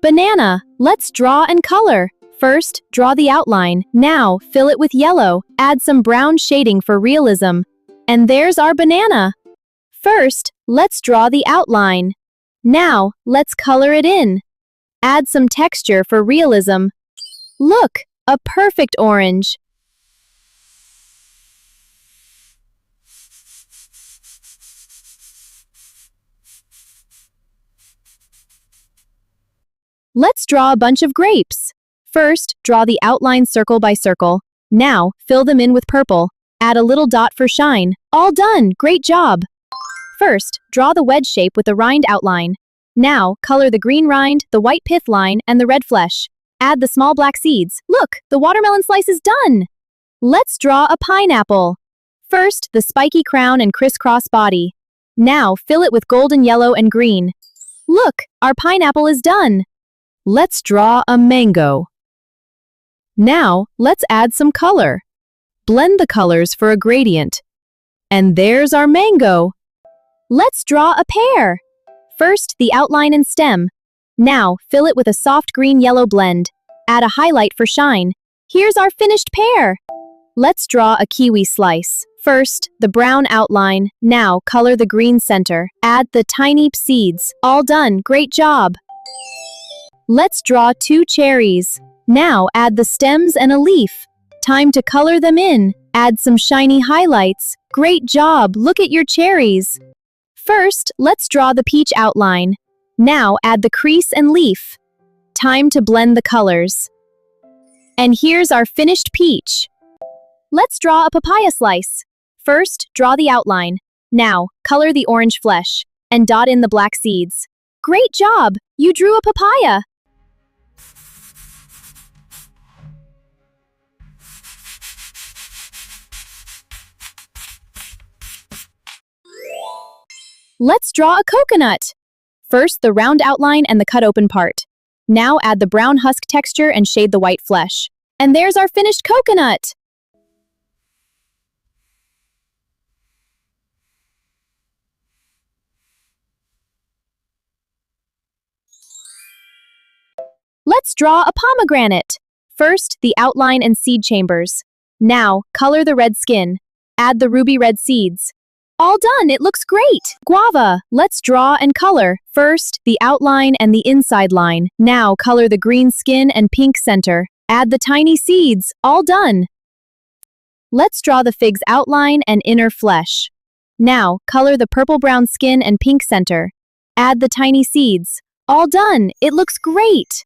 Banana. Let's draw and color. First, draw the outline. Now, fill it with yellow. Add some brown shading for realism. And there's our banana. First, let's draw the outline. Now, let's color it in. Add some texture for realism. Look, a perfect orange. Let's draw a bunch of grapes. First, draw the outline circle by circle. Now, fill them in with purple. Add a little dot for shine. All done! Great job! First, draw the wedge shape with the rind outline. Now, color the green rind, the white pith line, and the red flesh. Add the small black seeds. Look, the watermelon slice is done! Let's draw a pineapple. First, the spiky crown and crisscross body. Now, fill it with golden yellow and green. Look, our pineapple is done! Let's draw a mango. Now, let's add some color. Blend the colors for a gradient. And there's our mango. Let's draw a pear. First, the outline and stem. Now, fill it with a soft green-yellow blend. Add a highlight for shine. Here's our finished pear. Let's draw a kiwi slice. First, the brown outline. Now, color the green center. Add the tiny seeds. All done. Great job. Let's draw 2 cherries. Now, add the stems and a leaf. Time to color them in. Add some shiny highlights. Great job. Look at your cherries. First, let's draw the peach outline. Now, add the crease and leaf. Time to blend the colors. And here's our finished peach. Let's draw a papaya slice. First, draw the outline. Now, color the orange flesh and dot in the black seeds. Great job! You drew a papaya! Let's draw a coconut. First, the round outline and the cut open part. Now add the brown husk texture and shade the white flesh. And there's our finished coconut! Let's draw a pomegranate. First, the outline and seed chambers. Now, color the red skin. Add the ruby red seeds. All done! It looks great! Guava! Let's draw and color. First, the outline and the inside line. Now, color the green skin and pink center. Add the tiny seeds. All done! Let's draw the fig's outline and inner flesh. Now, color the purple-brown skin and pink center. Add the tiny seeds. All done! It looks great!